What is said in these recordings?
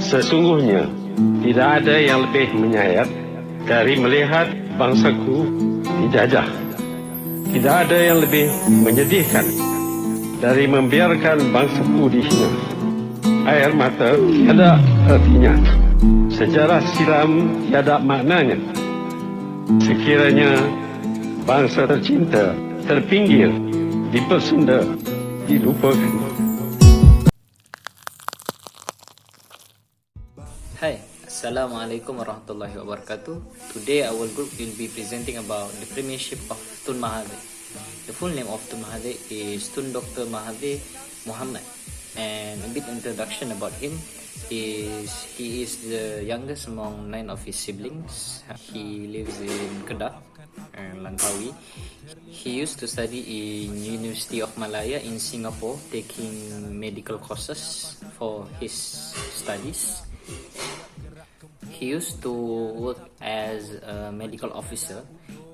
Sesungguhnya, tidak ada yang lebih menyayat dari melihat bangsaku dijajah. Tidak ada yang lebih menyedihkan dari membiarkan bangsaku dihina. Air mata tiada artinya. Sejarah silam tiada maknanya. Sekiranya bangsa tercinta terpinggir, dipersunda, dilupakan. Hi, Assalamualaikum warahmatullahi wabarakatuh. Today our group will be presenting about the premiership of Tun Mahathir. The full name of Tun Mahathir is Tun Dr. Mahathir Mohamad, and a bit introduction about him is he is the youngest among 9 of his siblings. He lives in Kedah and Langkawi. He used to study in University of Malaya in Singapore, taking medical courses for his studies. He used to work as a medical officer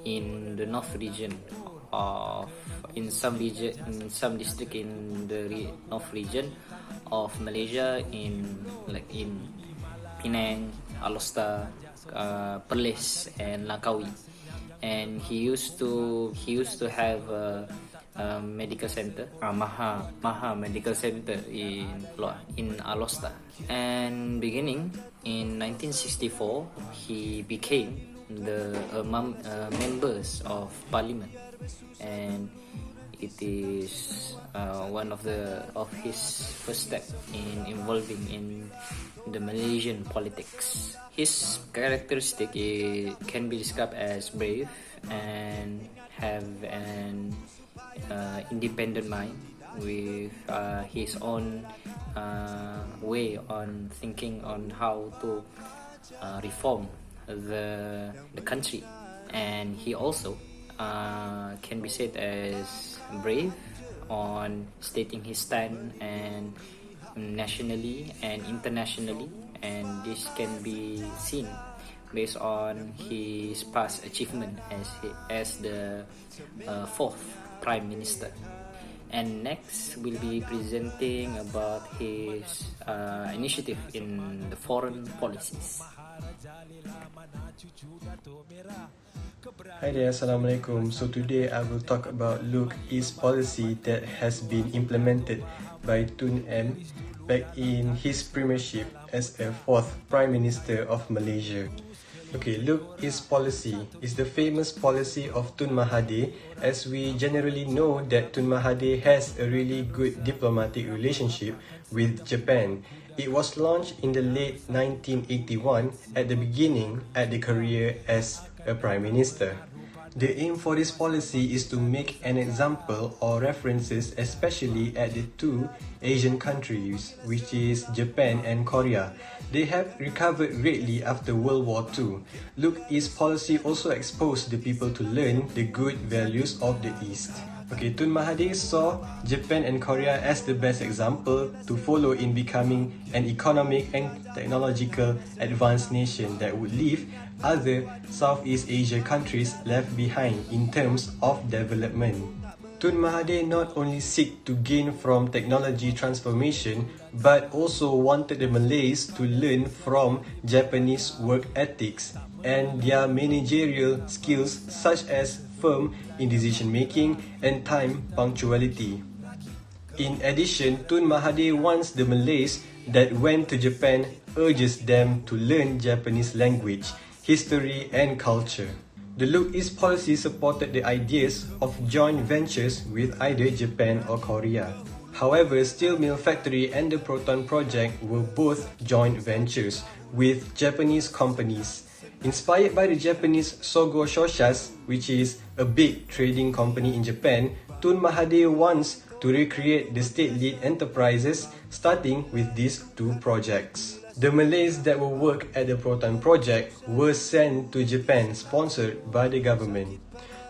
in the north region of in some district in the north region of Malaysia, in Penang, Alor, Perlis and Langkawi. And he used to have a medical center, Maha Medical Center in Alor. And beginning in 1964, he became the members of parliament, and it is one of his first step in involving in the Malaysian politics. His characteristic can be described as brave and have an independent mind with his own way on thinking on how to reform the country. And he also can be said as brave on stating his stand and nationally and internationally, and this can be seen based on his past achievement as the 4th Prime Minister. And next we'll be presenting about his initiative in the foreign policies. Hi there, Assalamualaikum. So today I will talk about Look East policy that has been implemented by Tun M back in his premiership as a 4th Prime Minister of Malaysia. Okay, Look East policy is the famous policy of Tun Mahathir, as we generally know that Tun Mahathir has a really good diplomatic relationship with Japan. It was launched in the late 1981 at the beginning of the career as a Prime Minister. The aim for this policy is to make an example or references especially at the two Asian countries, which is Japan and Korea. They have recovered greatly after World War II. Look East policy also exposed the people to learn the good values of the East. Okay, Tun Mahathir saw Japan and Korea as the best example to follow in becoming an economic and technological advanced nation that would leave other Southeast Asia countries left behind in terms of development. Tun Mahathir not only seek to gain from technology transformation but also wanted the Malays to learn from Japanese work ethics and their managerial skills such as firm in decision making and time punctuality. In addition, Tun Mahathir wants the Malays that went to Japan urges them to learn Japanese language, history and culture. The Look East policy supported the ideas of joint ventures with either Japan or Korea. However, steel mill factory and the Proton project were both joint ventures with Japanese companies. Inspired by the Japanese Sogo Shoshas, which is a big trading company in Japan, Tun Mahathir wants to recreate the state-led enterprises starting with these two projects. The Malays that will work at the Proton project were sent to Japan, sponsored by the government,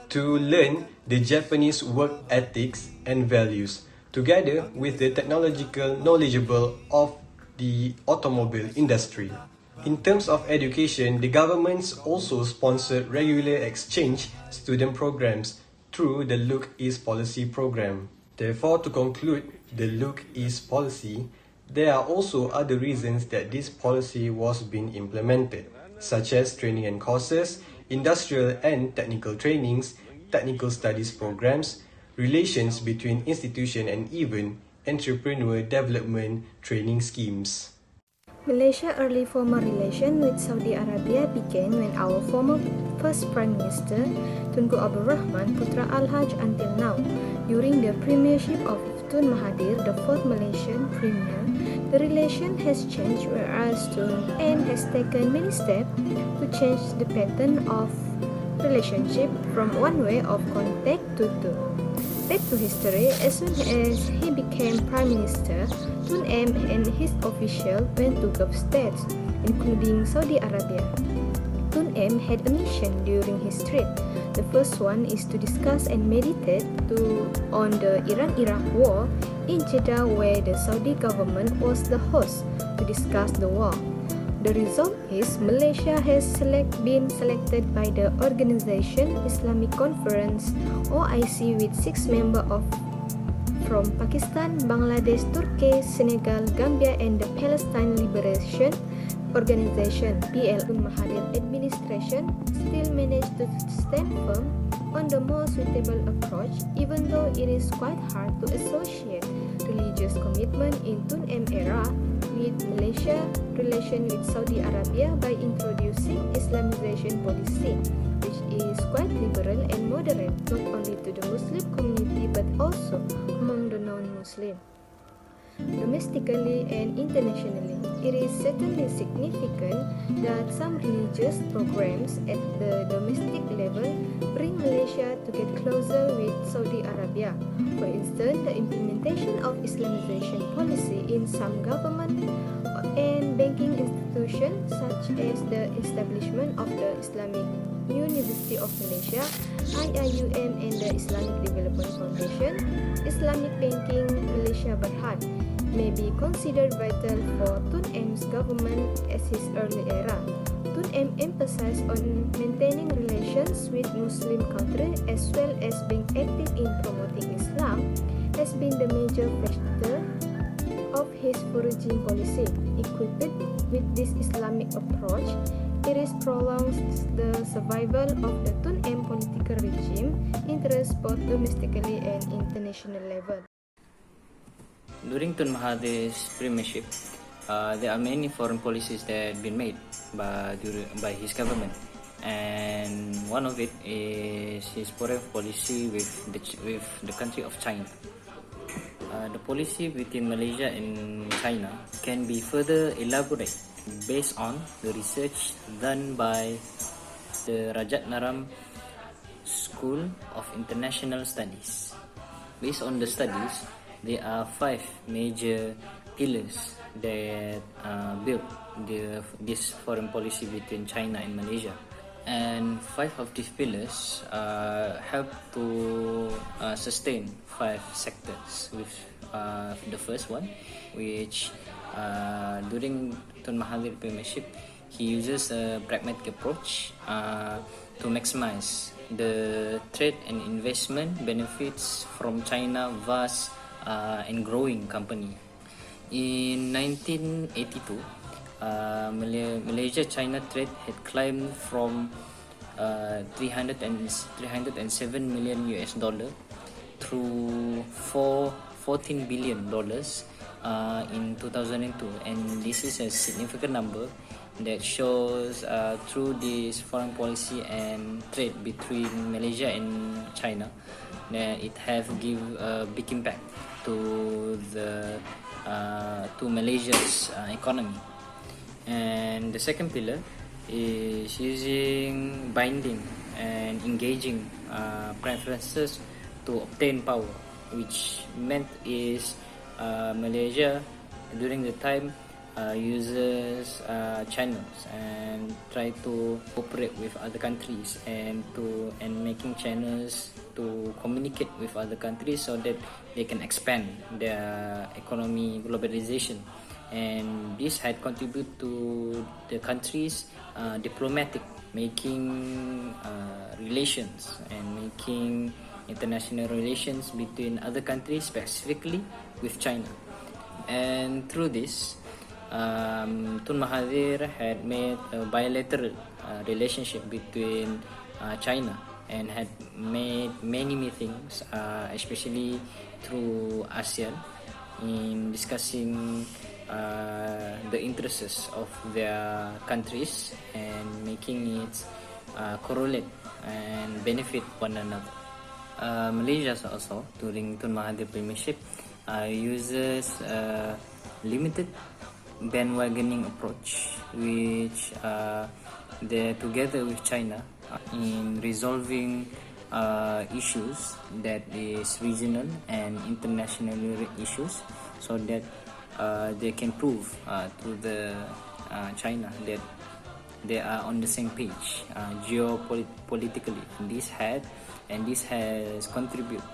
to learn the Japanese work ethics and values, together with the technological knowledgeable of the automobile industry. In terms of education, the governments also sponsored regular exchange student programs through the Look East policy program. Therefore, to conclude the Look East policy, There are also other reasons that this policy was being implemented, such as training and courses, industrial and technical trainings, technical studies programs, relations between institutions, and even entrepreneur development training schemes. Malaysia's early formal relation with Saudi Arabia began when our former first Prime Minister, Tunku Abdul Rahman Putra Al-Haj until now. During the premiership of Tun Mahathir, the fourth Malaysian Premier, the relation has changed, whereas Tun M has taken many steps to change the pattern of relationship from one way of contact to two. Back to history, as soon as he became Prime Minister, Tun M and his officials went to Gulf states, including Saudi Arabia. Tun M had a mission during his trip. The first one is to discuss and meditate on the Iran-Iraq war in Jeddah, where the Saudi government was the host to discuss the war. The result is Malaysia has been selected by the Organization Islamic Conference (OIC) with 6 members from Pakistan, Bangladesh, Turkey, Senegal, Gambia, and the Palestine Liberation Organization (PLO). Tun Mahathir administration still managed to stand firm on the more suitable approach, even though it is quite hard to associate religious commitment in Tun M era with Malaysia relation with Saudi Arabia by introducing Islamization policy, which is quite liberal and moderate not only to the Muslim community but also among the non-Muslim. Domestically and internationally, it is certainly significant that some religious programs at the domestic level bring Malaysia to get closer with Saudi Arabia. For instance, the implementation of Islamization policy in some government and banking institutions, such as the establishment of the Islamic University of Malaysia, IIUM, and the Islamic Development Foundation, Islamic Banking Malaysia Berhad, may be considered vital for Tun M's government as his early era. Tun M emphasized on maintaining relations with Muslim countries as well as being active in promoting Islam has been the major factor of his foraging policy. Equipped with this Islamic approach, it is prolongs the survival of the Tun M political regime interests both domestically and international level. During Tun Mahathir's premiership, there are many foreign policies that have been made by his government, and one of it is his foreign policy with the country of China. The policy between Malaysia and China can be further elaborated based on the research done by the Rajatnaram School of International Studies. Based on the studies, there are 5 major pillars that built this foreign policy between China and Malaysia. And 5 of these pillars help to sustain 5 sectors. With the first one, which during Tun Mahathir premiership, he uses a pragmatic approach to maximize the trade and investment benefits from China's vast and growing company. In 1982, Malaysia-China trade had climbed from $307 million US dollar through $14 billion in 2002, and this is a significant number that shows through this foreign policy and trade between Malaysia and China that it have give a big impact to Malaysia's economy. And the second pillar is using binding and engaging preferences to obtain power, which meant is Malaysia during the time uses channels and try to cooperate with other countries and making channels to communicate with other countries so that they can expand their economy globalization, and this had contributed to the country's diplomatic making relations and making international relations between other countries, specifically with China. And through this, Tun Mahathir had made a bilateral relationship between China and had made many meetings, especially through ASEAN, in discussing the interests of their countries and making it correlate and benefit one another. Malaysia also, during Tun Mahathir premiership, uses a limited bandwagoning approach, which they're together with China in resolving issues that is regional and international issues, so that they can prove to the China that they are on the same page geopolitically. This has contributed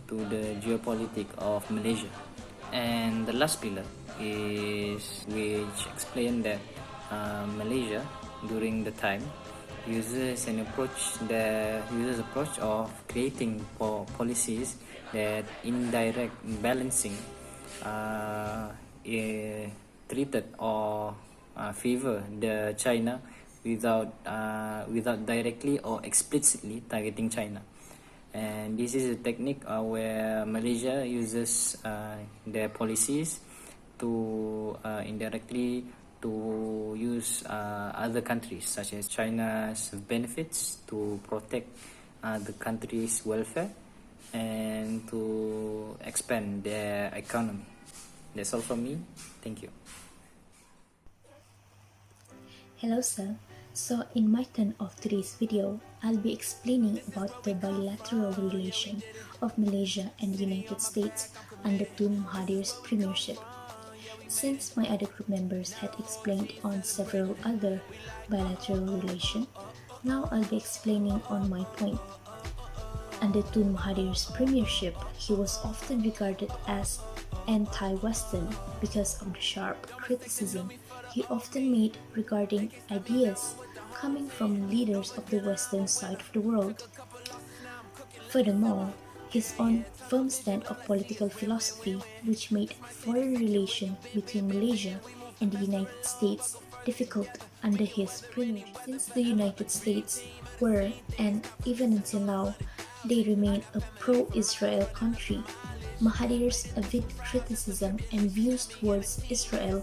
to the geopolitics of Malaysia. And the last pillar is which explain that Malaysia during the time uses approach of creating policies that indirect balancing treated or favor the China without directly or explicitly targeting China. And this is a technique where Malaysia uses their policies to indirectly to use other countries such as China's benefits to protect the country's welfare and to expand their economy. That's all from me. Thank you. Hello sir, so in my turn of today's video, I'll be explaining about the bilateral relation of Malaysia and the United States under Tun Mahathir's premiership. Since my other group members had explained on several other bilateral relations, now I'll be explaining on my point. Under Tun Mahathir's premiership, he was often regarded as anti-Western because of the sharp criticism he often made regarding ideas coming from leaders of the Western side of the world. Furthermore, his own firm stand of political philosophy, which made foreign relations between Malaysia and the United States difficult under his premiership. Since the United States were, and even until now, they remain a pro-Israel country, Mahathir's avid criticism and views towards Israel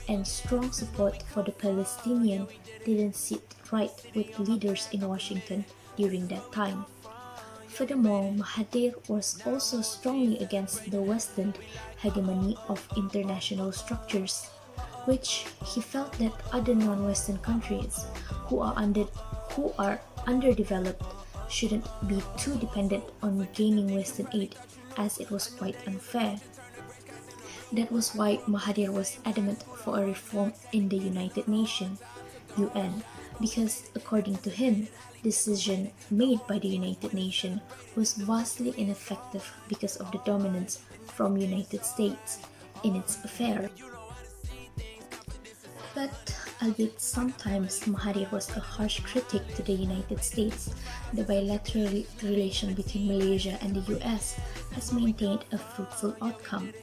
and strong support for the Palestinian didn't sit right with leaders in Washington during that time. Furthermore, Mahathir was also strongly against the Western hegemony of international structures, which he felt that other non-Western countries who are underdeveloped shouldn't be too dependent on gaining Western aid, as it was quite unfair. That was why Mahathir was adamant for a reform in the United Nations, UN, because according to him, decision made by the United Nations was vastly ineffective because of the dominance from United States in its affair. But albeit sometimes Mahathir was a harsh critic to the United States, the bilateral relation between Malaysia and the US has maintained a fruitful outcome,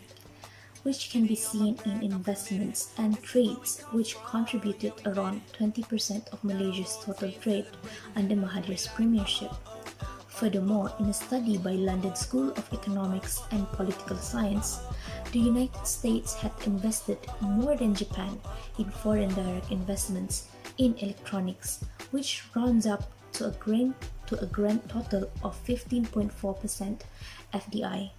which can be seen in investments and trades, which contributed around 20% of Malaysia's total trade under Mahathir's premiership. Furthermore, in a study by London School of Economics and Political Science, the United States had invested more than Japan in foreign direct investments in electronics, which rounds up to a grand total of 15.4% FDI.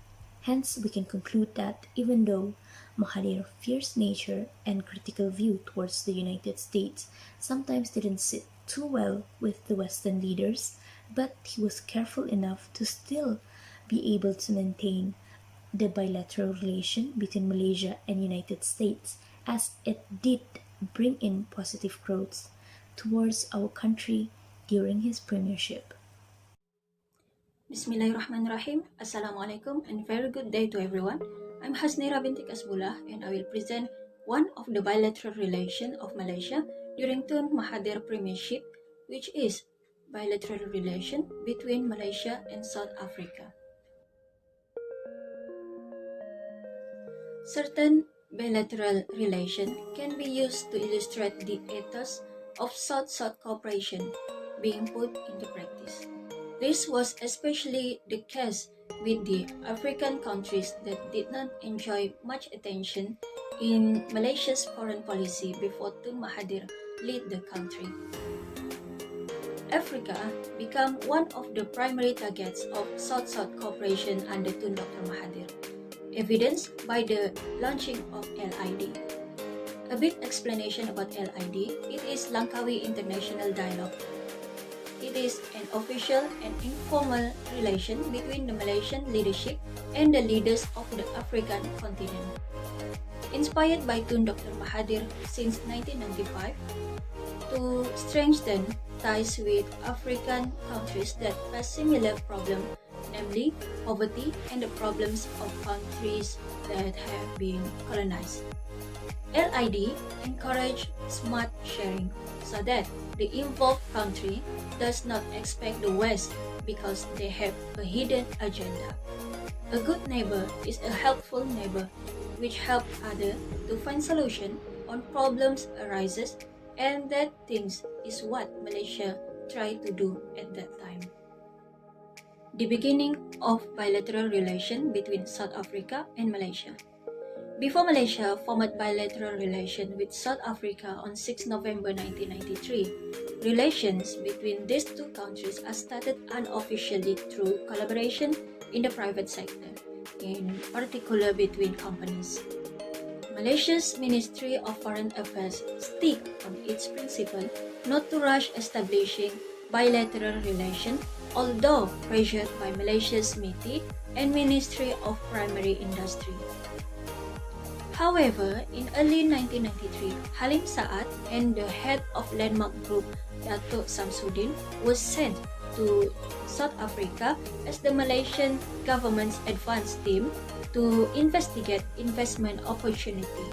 Hence, we can conclude that even though Mahathir's fierce nature and critical view towards the United States sometimes didn't sit too well with the Western leaders, but he was careful enough to still be able to maintain the bilateral relation between Malaysia and United States, as it did bring in positive growth towards our country during his premiership. Bismillahirrahmanirrahim. Assalamualaikum and very good day to everyone. I'm Hasnira binti Kasbullah and I will present one of the bilateral relation of Malaysia during Tun Mahathir premiership, which is bilateral relation between Malaysia and South Africa. Certain bilateral relation can be used to illustrate the ethos of South-South cooperation being put into practice. This was especially the case with the African countries that did not enjoy much attention in Malaysia's foreign policy before Tun Mahathir led the country. Africa became one of the primary targets of South-South cooperation under Tun Dr. Mahathir, evidenced by the launching of LID. A big explanation about LID, it is Langkawi International Dialogue. It is an official and informal relation between the Malaysian leadership and the leaders of the African continent. Inspired by Tun Dr. Mahathir since 1995, to strengthen ties with African countries that face similar problems, namely poverty and the problems of countries that have been colonized. LID encouraged smart sharing so that the involved country does not expect the West because they have a hidden agenda. A good neighbor is a helpful neighbor which helps others to find solutions on problems arises, and that things is what Malaysia tried to do at that time. The beginning of bilateral relation between South Africa and Malaysia. Before Malaysia formed bilateral relation with South Africa on 6 November 1993, relations between these two countries are started unofficially through collaboration in the private sector, in particular between companies. Malaysia's Ministry of Foreign Affairs stick on its principle not to rush establishing bilateral relations, although pressured by Malaysia's MITI and Ministry of Primary Industry. However, in early 1993, Halim Saad and the head of Landmark Group, Datuk Samsudin, was sent to South Africa as the Malaysian government's advance team to investigate investment opportunity.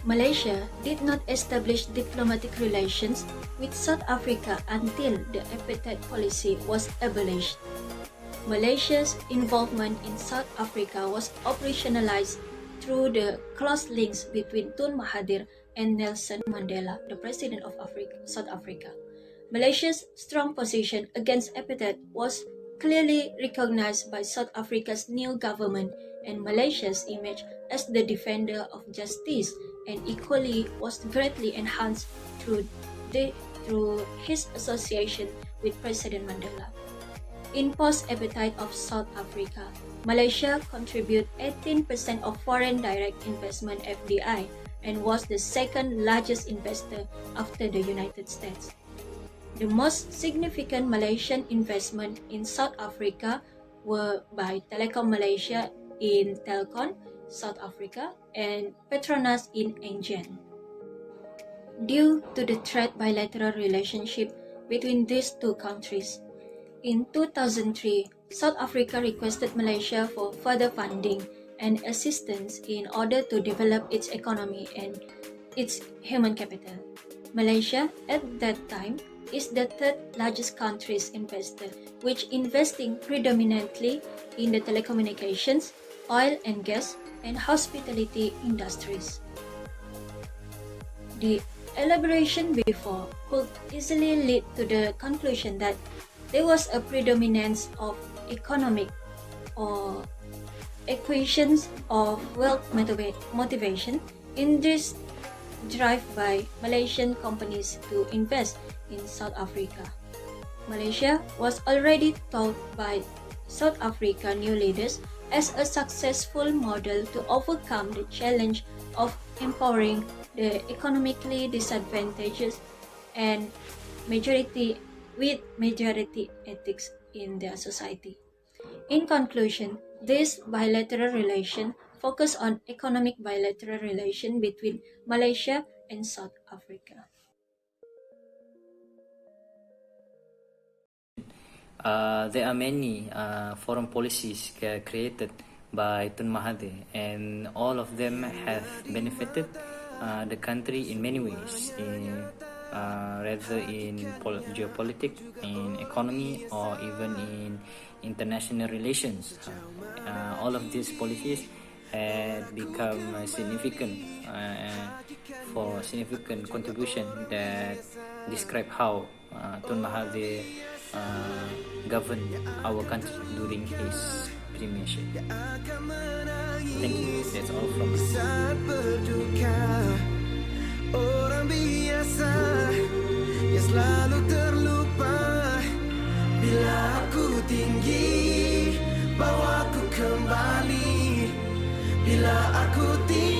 Malaysia did not establish diplomatic relations with South Africa until the apartheid policy was abolished. Malaysia's involvement in South Africa was operationalized through the close links between Tun Mahathir and Nelson Mandela, the President of South Africa. Malaysia's strong position against apartheid was clearly recognized by South Africa's new government, and Malaysia's image as the defender of justice and equality was greatly enhanced through his association with President Mandela. In post-apartheid of South Africa, Malaysia contributed 18% of foreign direct investment (FDI) and was the second largest investor after the United States. The most significant Malaysian investment in South Africa were by Telekom Malaysia in Telkom, South Africa, and Petronas in Engen. Due to the trade bilateral relationship between these two countries, in 2003, South Africa requested Malaysia for further funding and assistance in order to develop its economy and its human capital. Malaysia, at that time, is the third largest country's investor, which investing predominantly in the telecommunications, oil and gas, and hospitality industries. The elaboration before could easily lead to the conclusion that there was a predominance of economic or equations of wealth motivation in this drive by Malaysian companies to invest in South Africa. Malaysia was already thought by South Africa new leaders as a successful model to overcome the challenge of empowering the economically disadvantaged and majority ethics in their society. In conclusion, this bilateral relation focus on economic bilateral relation between Malaysia and South Africa. There are many foreign policies created by Tun Mahathir, and all of them have benefited the country in many ways, rather in geopolitics, in economy, or even in international relations. All of these policies had become significant for significant contribution that describe how Tun Mahathir governed our country during his premiership. Thank you. That's all from me. Saat berduka, orang biasa yang selalu terlupa. Bila aku tinggi, bawaku kembali. Bila aku tinggi,